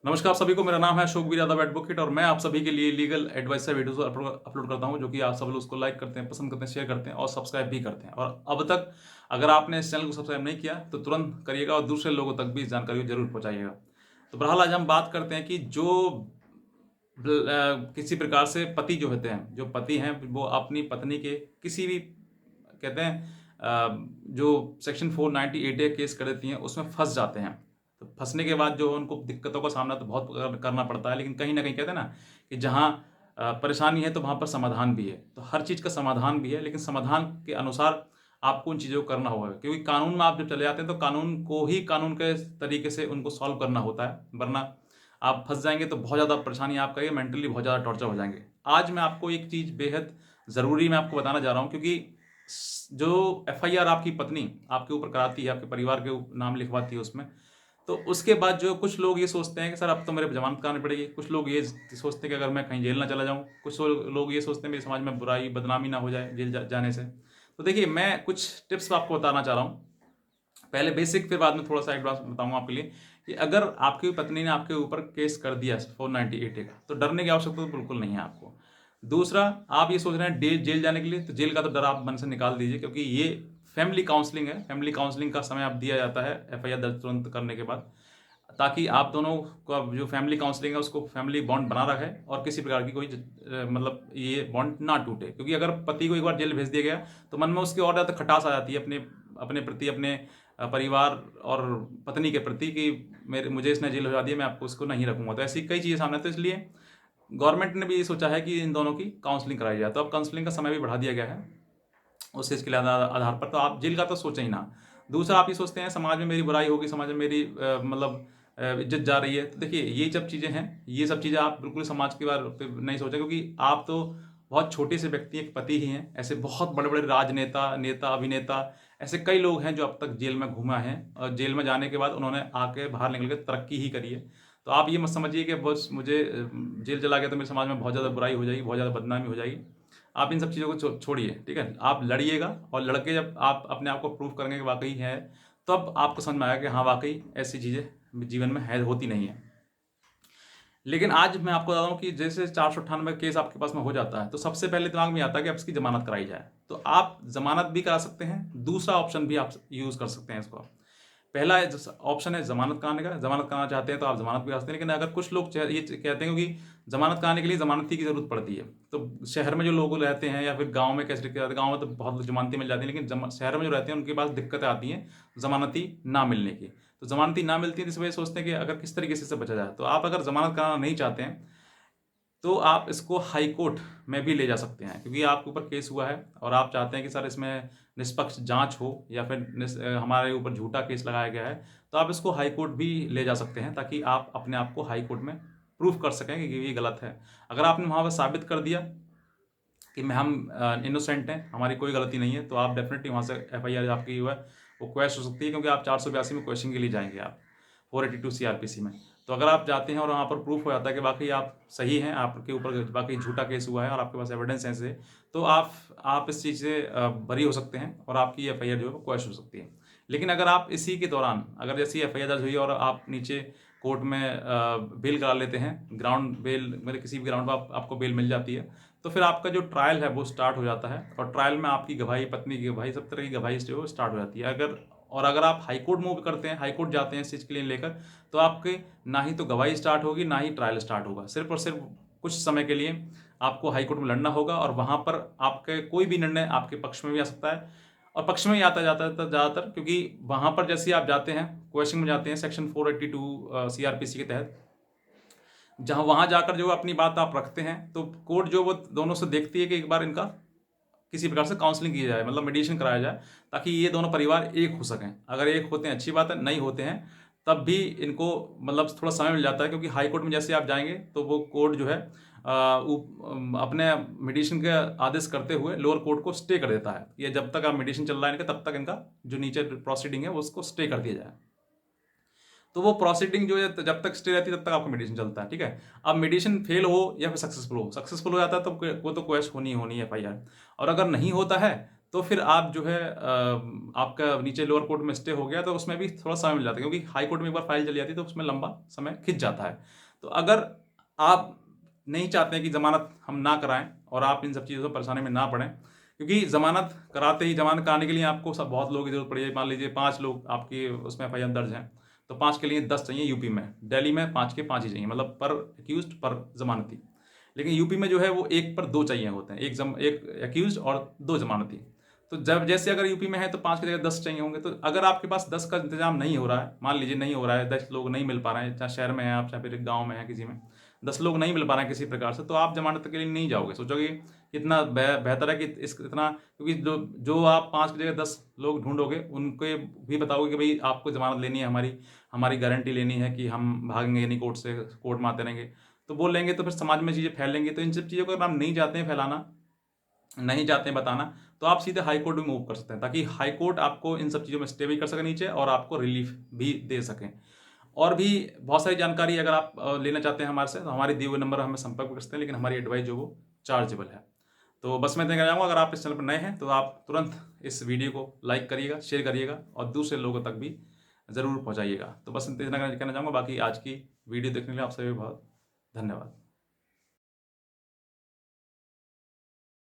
नमस्कार सभी को, मेरा नाम है अशोक यादव एडवोकेट और मैं आप सभी के लिए लीगल एडवाइस वीडियोस अपलोड करता हूं, जो कि आप सब लोग उसको लाइक करते हैं, पसंद करते हैं, शेयर करते हैं और सब्सक्राइब भी करते हैं। और अब तक अगर आपने इस चैनल को सब्सक्राइब नहीं किया तो तुरंत करिएगा और दूसरे लोगों तक भी इस जानकारी को जरूर पहुंचाइएगा। तो बहरहाल आज हम बात करते हैं कि जो किसी प्रकार से पति जो होते हैं, जो पति हैं, वो अपनी पत्नी के किसी भी कहते हैं जो सेक्शन 498 केस कर देती हैं उसमें फंस जाते हैं। तो फंसने के बाद जो उनको दिक्कतों का सामना तो बहुत करना पड़ता है, लेकिन कहीं ना कहीं कहते हैं ना कि जहाँ परेशानी है तो वहाँ पर समाधान भी है। तो हर चीज़ का समाधान भी है, लेकिन समाधान के अनुसार आपको उन चीज़ों को करना होगा, क्योंकि कानून में आप जब चले जाते हैं तो कानून को ही कानून के तरीके से उनको सॉल्व करना होता है, वरना आप फंस जाएंगे तो बहुत ज़्यादा परेशानी आपका, ये मेंटली बहुत ज़्यादा टॉर्चर हो जाएंगे। आज मैं आपको एक चीज़ बेहद ज़रूरी मैं आपको बताना जा रहा हूँ, क्योंकि जो एफआईआर आपकी पत्नी आपके ऊपर कराती है, आपके परिवार के नाम लिखवाती है उसमें, तो उसके बाद जो कुछ लोग ये सोचते हैं कि सर अब तो मेरे जमानत करानी पड़ेगी। कुछ लोग ये सोचते हैं कि अगर मैं कहीं जेल ना चला जाऊं। कुछ लोग ये सोचते हैं मेरे समाज में बुराई बदनामी ना हो जाए जेल जाने से। तो देखिए, मैं कुछ टिप्स आपको बताना चाह रहा हूँ। पहले बेसिक, फिर बाद में थोड़ा सा एडवांस बताऊंगा आपके लिए कि अगर आपकी पत्नी ने आपके ऊपर केस कर दिया 498 का, तो डरने की आवश्यकता तो बिल्कुल नहीं है आपको। दूसरा, आप ये सोच रहे हैं जेल जाने के लिए, तो जेल का तो डर आप मन से निकाल दीजिए, क्योंकि ये फैमिली काउंसलिंग है। फैमिली काउंसलिंग का समय आप दिया जाता है एफआईआर दर्ज तुरंत करने के बाद, ताकि आप दोनों का जो फैमिली काउंसलिंग है उसको फैमिली बॉन्ड बना रहे और किसी प्रकार की कोई मतलब ये बॉन्ड ना टूटे। क्योंकि अगर पति को एक बार जेल भेज दिया गया तो मन में उसकी और ज़्यादा खटास आ जाती है अपने अपने प्रति, अपने परिवार और पत्नी के प्रति, कि मुझे इसने जेल भेजा दिया, मैं आपको उसको नहीं रखूंगा। तो ऐसी कई चीज़ें सामने, तो इसलिए गवर्नमेंट ने भी ये सोचा है कि इन दोनों की काउंसलिंग कराई जाए। तो अब काउंसलिंग का समय भी बढ़ा दिया गया है उस चीज़ के आधार पर। तो आप जेल का तो सोचें ही ना। दूसरा, आप ये सोचते हैं समाज में मेरी बुराई होगी, समाज में मेरी मतलब इज्जत जा रही है। तो देखिए, ये जब चीज़ें हैं, ये सब चीज़ें आप बिल्कुल समाज के बारे पे नहीं सोचें, क्योंकि आप तो बहुत छोटे से व्यक्ति, एक पति ही हैं। ऐसे बहुत बड़े बड़े राजनेता, नेता, अभिनेता, ऐसे कई लोग हैं जो अब तक जेल में घुमा है, और जेल में जाने के बाद उन्होंने आके बाहर निकल के तरक्की ही करी है। तो आप ये मत समझिए कि बस मुझे जेल चला गया तो मेरे समाज में बहुत ज़्यादा बुराई हो जाएगी, बहुत ज़्यादा बदनामी हो जाएगी। आप इन सब चीज़ों को छोड़िए, ठीक है। आप लड़िएगा, और लड़के जब आप अपने आप को प्रूव करेंगे कि वाकई है, तब आपको समझ में आएगा कि हाँ, वाकई ऐसी चीज़ें जीवन में है, होती नहीं है। लेकिन आज मैं आपको बता रहा हूँ कि जैसे 498 केस आपके पास में हो जाता है, तो सबसे पहले दिमाग में आता है कि अब इसकी जमानत कराई जाए। तो आप जमानत भी करा सकते हैं, दूसरा ऑप्शन भी आप यूज़ कर सकते हैं इसको। पहला ऑप्शन है जमानत कराने का। जमानत कराना चाहते हैं तो आप जमानत भी करा सकते हैं, लेकिन अगर कुछ लोग ये कहते हैं, क्योंकि जमानत कराने के लिए जमानती की जरूरत पड़ती है, तो शहर में जो लोग रहते हैं या फिर गांव में कैसे रहते हैं, गांव में तो बहुत लोग जमानती मिल जाती है, लेकिन शहर में जो रहते हैं उनके पास दिक्कतें आती हैं जमानती ना मिलने की। तो जमानती ना मिलती है, इस वजह सोचते हैं कि अगर किस तरीके से बचा जाए। तो आप अगर जमानत कराना नहीं चाहते हैं तो आप इसको हाई कोर्ट में भी ले जा सकते हैं, क्योंकि आपके ऊपर केस हुआ है और आप चाहते हैं कि सर इसमें निष्पक्ष जांच हो, या फिर हमारे ऊपर झूठा केस लगाया गया है, तो आप इसको हाई कोर्ट भी ले जा सकते हैं, ताकि आप अपने आप को हाई कोर्ट में प्रूफ कर सकें कि ये गलत है। अगर आपने वहाँ पर साबित कर दिया कि हम इनोसेंट हैं, हमारी कोई गलती नहीं है, तो आप डेफिनेटली वहाँ से एफआईआर आपकी जो है वो क्वेश हो सकती है, क्योंकि आप 482 में क्वेश्चन के लिए जाएंगे, आप 482 सीआरपीसी में। तो अगर आप जाते हैं और वहाँ पर प्रूफ हो जाता है कि वाकई आप सही हैं, आपके ऊपर वाकई झूठा केस हुआ है और आपके पास एविडेंस है से, तो आप इस चीज़ से बरी हो सकते हैं और आपकी एफआईआर जो है वो क्वेश हो सकती है। लेकिन अगर आप इसी के दौरान, अगर जैसी एफआईआर दर्ज हुई और आप नीचे कोर्ट में बेल करा लेते हैं, ग्राउंड बेल, मतलब किसी भी ग्राउंड पर आपको बेल मिल जाती है, तो फिर आपका जो ट्रायल है वो स्टार्ट हो जाता है, और ट्रायल में आपकी गवाही, पत्नी की गवाही, सब तरह की गवाही जो है स्टार्ट हो जाती है। अगर आप हाई कोर्ट मूव करते हैं, हाई कोर्ट जाते हैं इस चीज़ के लिए लेकर, तो आपके ना ही तो गवाही स्टार्ट होगी, ना ही ट्रायल स्टार्ट होगा। सिर्फ और सिर्फ कुछ समय के लिए आपको हाई कोर्ट में लड़ना होगा, और वहाँ पर आपके कोई भी निर्णय आपके पक्ष में भी आ सकता है, और पक्ष में ही आता जाता है ज़्यादातर, क्योंकि वहाँ पर जैसे आप जाते हैं, क्वेश्चन में जाते हैं सेक्शन 482 सीआरपीसी के तहत, जहाँ वहाँ जाकर जो अपनी बात आप रखते हैं, तो कोर्ट जो वो दोनों से देखती है कि एक बार इनका किसी प्रकार से काउंसलिंग की जाए, मतलब मेडिएशन कराया जाए, ताकि ये दोनों परिवार एक हो सकें। अगर एक होते हैं अच्छी बात है, नहीं होते हैं तब भी इनको मतलब थोड़ा समय मिल जाता है, क्योंकि हाई कोर्ट में जैसे आप जाएंगे तो वो कोर्ट जो है अपने मेडिएशन के आदेश करते हुए लोअर कोर्ट को स्टे कर देता है। ये जब तक आप मेडिएशन चल रहा है इनका, तब तक इनका जो नीचे प्रोसीडिंग है वो उसको स्टे कर दिया जाए। तो वो प्रोसीडिंग जो है जब तक स्टे रहती है तब तक आपका मेडिसिन चलता है, ठीक है। अब मेडिसिन फेल हो या फिर सक्सेसफुल हो जाता है तो वो तो क्वेश होनी ही होनी है एफआईआर। और अगर नहीं होता है तो फिर आप जो है आपका नीचे लोअर कोर्ट में स्टे हो गया तो उसमें भी थोड़ा समय मिल जाता है, क्योंकि हाई कोर्ट में एक बार फाइल चली जाती है तो उसमें लंबा समय खिंच जाता है। तो अगर आप नहीं चाहते हैं कि ज़मानत हम ना कराएं और आप इन सब चीज़ों से परेशानी में ना पड़ें, क्योंकि ज़मानत कराते ही जमानत कराने के लिए आपको सब बहुत लोगों की ज़रूरत पड़ी है। मान लीजिए 5 लोग आपकी उसमें एफआईआर दर्ज हैं, तो 5 के लिए 10 चाहिए यूपी में, दिल्ली में 5 के 5 ही चाहिए, मतलब पर एक्यूज्ड पर जमानती। लेकिन यूपी में जो है वो 1 पर 2 चाहिए होते हैं, एक एक्यूज्ड और 2 जमानती। तो जब जैसे अगर यूपी में है तो 5 की जगह 10 चाहिए होंगे। तो अगर आपके पास 10 का इंतजाम नहीं हो रहा है, मान लीजिए नहीं हो रहा है, 10 लोग नहीं मिल पा रहे हैं, चाहे शहर में है आप, चाहे फिर गाँव में है किसी में, 10 लोग नहीं मिल पा रहे हैं किसी प्रकार से, तो आप जमानत के लिए नहीं जाओगे। सोचोगे इतना बेहतर है कि इस इतना, क्योंकि जो जो आप 5 की जगह 10 लोग ढूंढोगे उनके भी बताओगे कि भाई आपको जमानत लेनी है, हमारी हमारी गारंटी लेनी है कि हम भागेंगे नहीं कोर्ट से, कोर्ट में आते रहेंगे, तो बोल लेंगे तो फिर समाज में चीज़ें फैलेंगी। तो इन सब चीज़ों को अगर आप नहीं चाहते हैं फैलाना, नहीं चाहते हैं बताना, तो आप सीधे हाई कोर्ट में मूव कर सकते हैं, ताकि हाई कोर्ट आपको इन सब चीज़ों में स्टे भी कर सके नीचे और आपको रिलीफ भी दे सकें। और भी बहुत सारी जानकारी अगर आप लेना चाहते हैं हमारे से, तो हमारे दिए हुए नंबर हमें संपर्क कर सकते हैं, लेकिन हमारी एडवाइस जो वो चार्जेबल है। तो बस मैं इतना कहना चाहूँगा, अगर आप इस चैनल पर नए हैं तो आप तुरंत इस वीडियो को लाइक करिएगा, शेयर करिएगा और दूसरे लोगों तक भी ज़रूर पहुँचाइएगा। तो बस इतना कहना चाहूँगा। बाकी आज की वीडियो देखने के लिए आप सभी बहुत धन्यवाद।